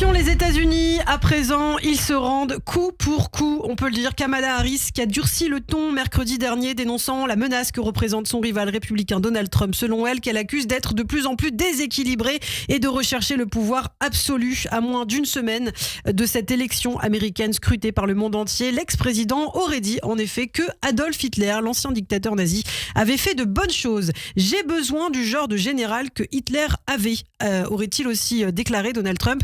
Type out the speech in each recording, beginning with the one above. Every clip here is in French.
Direction les États-Unis, à présent, ils se rendent coup pour coup, on peut le dire. Kamala Harris qui a durci le ton mercredi dernier, dénonçant la menace que représente son rival républicain Donald Trump. Selon elle, qu'elle accuse d'être de plus en plus déséquilibré et de rechercher le pouvoir absolu. À moins d'une semaine de cette élection américaine scrutée par le monde entier, l'ex-président aurait dit en effet que Adolf Hitler, l'ancien dictateur nazi, avait fait de bonnes choses. J'ai besoin du genre de général que Hitler avait, aurait-il aussi déclaré Donald Trump.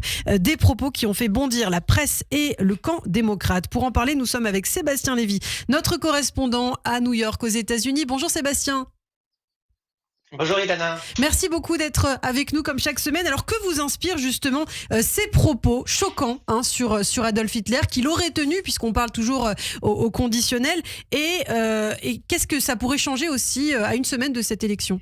Des propos qui ont fait bondir la presse et le camp démocrate. Pour en parler, nous sommes avec Sébastien Lévy, notre correspondant à New York aux États-Unis. Bonjour Sébastien. Bonjour Ilana. Merci beaucoup d'être avec nous comme chaque semaine. Alors que vous inspirent justement ces propos choquants sur Adolf Hitler qu'il aurait tenu, puisqu'on parle toujours au conditionnel, et qu'est-ce que ça pourrait changer aussi à une semaine de cette élection ?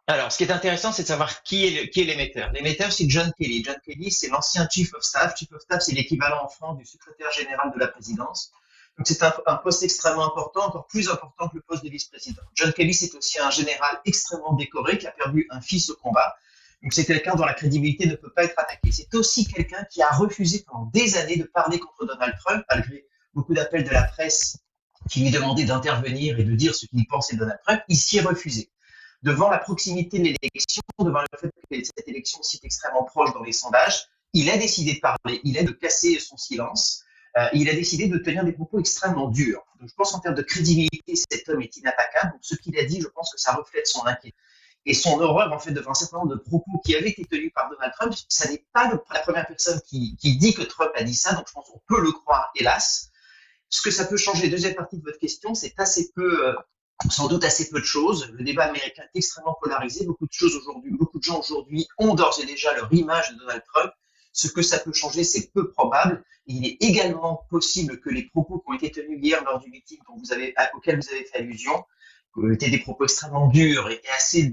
Alors, ce qui est intéressant, c'est de savoir qui est l'émetteur. L'émetteur, c'est John Kelly. John Kelly, c'est l'ancien Chief of Staff. Chief of Staff, c'est l'équivalent en France du secrétaire général de la présidence. Donc, c'est un poste extrêmement important, encore plus important que le poste de vice-président. John Kelly, c'est aussi un général extrêmement décoré qui a perdu un fils au combat. Donc, c'est quelqu'un dont la crédibilité ne peut pas être attaquée. C'est aussi quelqu'un qui a refusé pendant des années de parler contre Donald Trump, malgré beaucoup d'appels de la presse qui lui demandaient d'intervenir et de dire ce qu'il pensait de Donald Trump. Il s'y est refusé. Devant la proximité de l'élection, devant le fait que cette élection est extrêmement proche dans les sondages, il a décidé de parler, il a de casser son silence, il a décidé de tenir des propos extrêmement durs. Donc, je pense qu'en termes de crédibilité, cet homme est inattaquable. Donc, ce qu'il a dit, je pense que ça reflète son inquiétude et son horreur en fait devant un certain nombre de propos qui avaient été tenus par Donald Trump. Ça n'est pas la première personne qui dit que Trump a dit ça, donc je pense qu'on peut le croire, hélas. Ce que ça peut changer, deuxième partie de votre question, c'est assez peu... sans doute assez peu de choses. Le débat américain est extrêmement polarisé. Beaucoup de gens aujourd'hui ont d'ores et déjà leur image de Donald Trump. Ce que ça peut changer, c'est peu probable. Il est également possible que les propos qui ont été tenus hier lors du meeting auquel vous avez fait allusion, étaient des propos extrêmement durs et assez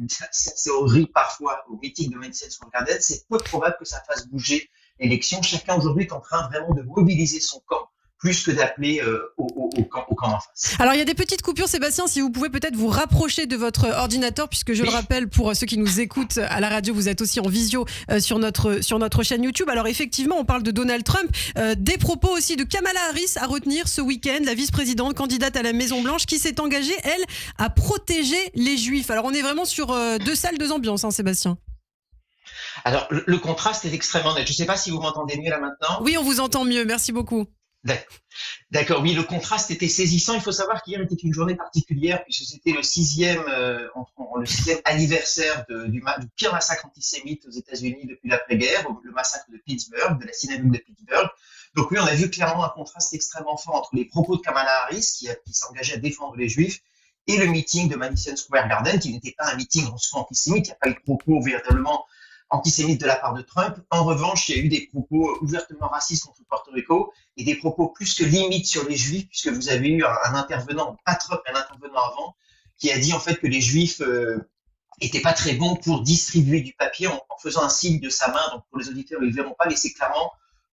horribles parfois au meeting de Madison Square Garden. C'est peu probable que ça fasse bouger l'élection. Chacun aujourd'hui est en train vraiment de mobiliser son camp, plus que d'appeler au camp en face. Alors, il y a des petites coupures, Sébastien, si vous pouvez peut-être vous rapprocher de votre ordinateur, puisque je le rappelle, pour ceux qui nous écoutent à la radio, vous êtes aussi en visio sur notre chaîne YouTube. Alors, effectivement, on parle de Donald Trump, des propos aussi de Kamala Harris à retenir ce week-end, la vice-présidente candidate à la Maison-Blanche, qui s'est engagée, elle, à protéger les Juifs. Alors, on est vraiment sur deux salles, deux ambiances, Sébastien. Alors, le contraste est extrêmement net. Je ne sais pas si vous m'entendez mieux là maintenant. Oui, on vous entend mieux. Merci beaucoup. D'accord, oui, le contraste était saisissant. Il faut savoir qu'hier était une journée particulière puisque c'était le sixième anniversaire du pire massacre antisémite aux États-Unis depuis l'après-guerre, le massacre de Pittsburgh, de la synagogue de Pittsburgh. Donc oui, on a vu clairement un contraste extrêmement fort entre les propos de Kamala Harris, qui s'engageait à défendre les Juifs, et le meeting de Madison Square Garden, qui n'était pas un meeting en soi antisémite. Il n'y a pas eu de propos véritablement antisémite de la part de Trump. En revanche, il y a eu des propos ouvertement racistes contre Porto Rico et des propos plus que limites sur les Juifs, puisque vous avez eu un intervenant, pas Trump, mais un intervenant avant, qui a dit en fait que les Juifs étaient pas très bons pour distribuer du papier en faisant un signe de sa main. Donc pour les auditeurs, ils ne verront pas, mais c'est clairement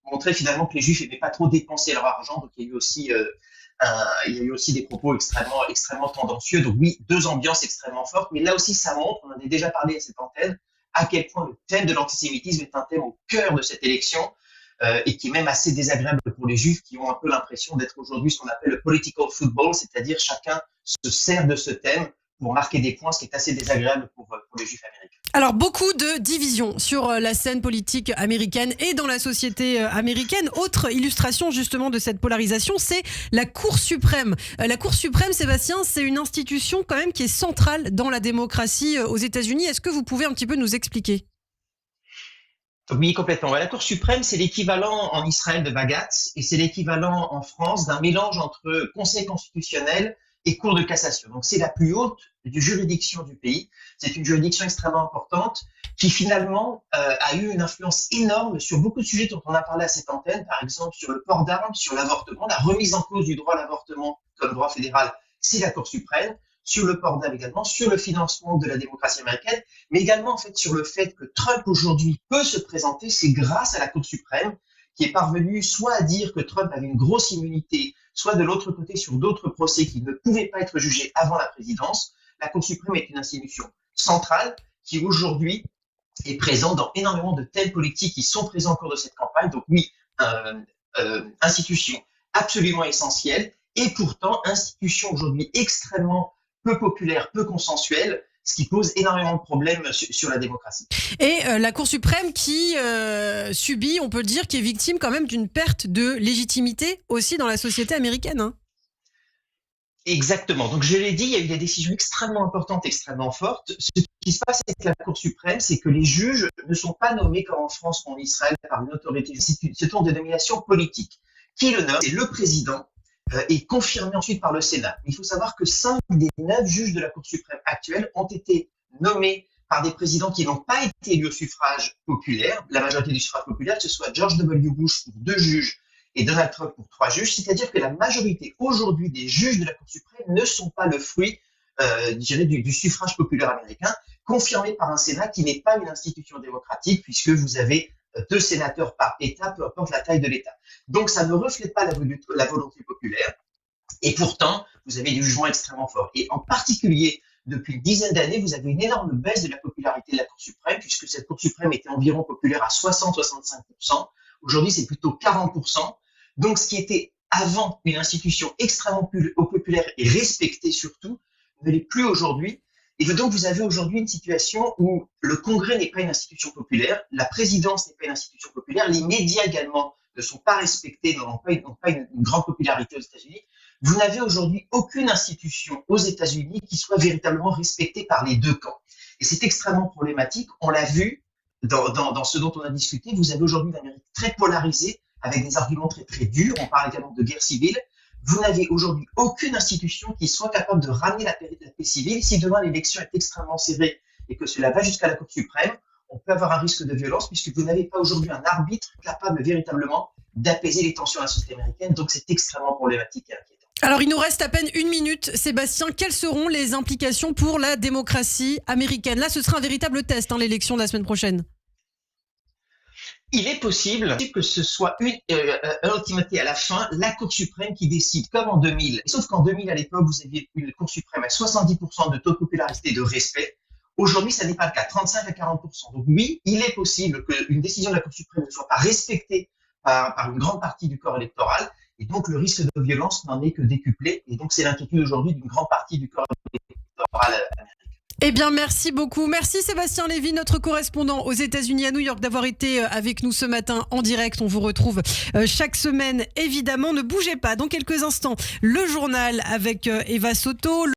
montrer finalement que les Juifs n'aimaient pas trop dépenser leur argent. Donc il y a eu aussi des propos extrêmement tendancieux. Donc oui, deux ambiances extrêmement fortes, mais là aussi ça montre, on en a déjà parlé à cette antenne, à quel point le thème de l'antisémitisme est un thème au cœur de cette élection et qui est même assez désagréable pour les Juifs qui ont un peu l'impression d'être aujourd'hui ce qu'on appelle le political football, c'est-à-dire chacun se sert de ce thème pour marquer des points, ce qui est assez désagréable pour les Juifs américains. Alors, beaucoup de divisions sur la scène politique américaine et dans la société américaine. Autre illustration justement de cette polarisation, c'est la Cour suprême. La Cour suprême, Sébastien, c'est une institution quand même qui est centrale dans la démocratie aux États-Unis. Est-ce que vous pouvez un petit peu nous expliquer ? Oui, complètement. La Cour suprême, c'est l'équivalent en Israël de Bagatz et c'est l'équivalent en France d'un mélange entre Conseil constitutionnel et Cour de cassation. Donc, c'est la plus haute juridiction du pays. C'est une juridiction extrêmement importante qui, finalement, a eu une influence énorme sur beaucoup de sujets dont on a parlé à cette antenne, par exemple sur le port d'armes, sur l'avortement, la remise en cause du droit à l'avortement comme droit fédéral, c'est la Cour suprême, sur le port d'armes également, sur le financement de la démocratie américaine, mais également, en fait, sur le fait que Trump, aujourd'hui, peut se présenter, c'est grâce à la Cour suprême qui est parvenu soit à dire que Trump avait une grosse immunité, soit de l'autre côté sur d'autres procès qui ne pouvaient pas être jugés avant la présidence. La Cour suprême est une institution centrale qui aujourd'hui est présent dans énormément de thèmes politiques qui sont présents au cours de cette campagne. Donc oui, institution absolument essentielle, et pourtant institution aujourd'hui extrêmement peu populaire, peu consensuelle, ce qui pose énormément de problèmes sur la démocratie. Et la Cour suprême qui subit, on peut le dire, qui est victime quand même d'une perte de légitimité aussi dans la société américaine. Hein. Exactement. Donc je l'ai dit, il y a eu des décisions extrêmement importantes, extrêmement fortes. Ce qui se passe avec la Cour suprême, c'est que les juges ne sont pas nommés comme en France ou en Israël par une autorité. C'est une dénomination politique. Qui le nomme? C'est le président et confirmé ensuite par le Sénat. Il faut savoir que 5 des 9 juges de la Cour suprême actuelle ont été nommés par des présidents qui n'ont pas été élus au suffrage populaire, la majorité du suffrage populaire, que ce soit George W. Bush pour 2 juges et Donald Trump pour 3 juges, c'est-à-dire que la majorité aujourd'hui des juges de la Cour suprême ne sont pas le fruit du suffrage populaire américain, confirmé par un Sénat qui n'est pas une institution démocratique, puisque vous avez 2 sénateurs par État, peu importe la taille de l'État. Donc ça ne reflète pas la volonté populaire, et pourtant, vous avez des jugements extrêmement forts. Et en particulier, depuis une dizaine d'années, vous avez une énorme baisse de la popularité de la Cour suprême, puisque cette Cour suprême était environ populaire à 60-65%. Aujourd'hui, c'est plutôt 40%. Donc, ce qui était avant une institution extrêmement populaire et respectée surtout, ne l'est plus aujourd'hui. Et donc, vous avez aujourd'hui une situation où le Congrès n'est pas une institution populaire, la présidence n'est pas une institution populaire, les médias également ne sont pas respectés, n'ont pas une grande popularité aux États-Unis. Vous n'avez aujourd'hui aucune institution aux États-Unis qui soit véritablement respectée par les 2 camps. Et c'est extrêmement problématique. On l'a vu dans ce dont on a discuté. Vous avez aujourd'hui une Amérique très polarisée, avec des arguments très très durs. On parle également de guerre civile. Vous n'avez aujourd'hui aucune institution qui soit capable de ramener la paix civile. Si demain l'élection est extrêmement serrée et que cela va jusqu'à la Cour suprême, on peut avoir un risque de violence puisque vous n'avez pas aujourd'hui un arbitre capable véritablement d'apaiser les tensions de la société américaine. Donc c'est extrêmement problématique et inquiétant. Alors il nous reste à peine 1 minute. Sébastien, quelles seront les implications pour la démocratie américaine? Là, ce sera un véritable test, l'élection de la semaine prochaine. Il est possible que ce soit ultimement à la fin la Cour suprême qui décide, comme en 2000. Sauf qu'en 2000, à l'époque, vous aviez une Cour suprême à 70% de taux de popularité et de respect. Aujourd'hui, ça n'est pas le cas, 35 à 40%. Donc oui, il est possible qu'une décision de la Cour suprême ne soit pas respectée par une grande partie du corps électoral. Et donc, le risque de violence n'en est que décuplé. Et donc, c'est l'inquiétude aujourd'hui d'une grande partie du corps électoral américain. Eh bien, merci beaucoup. Merci Sébastien Lévy, notre correspondant aux États-Unis à New York, d'avoir été avec nous ce matin en direct. On vous retrouve chaque semaine, évidemment. Ne bougez pas. Dans quelques instants, le journal avec Eva Soto.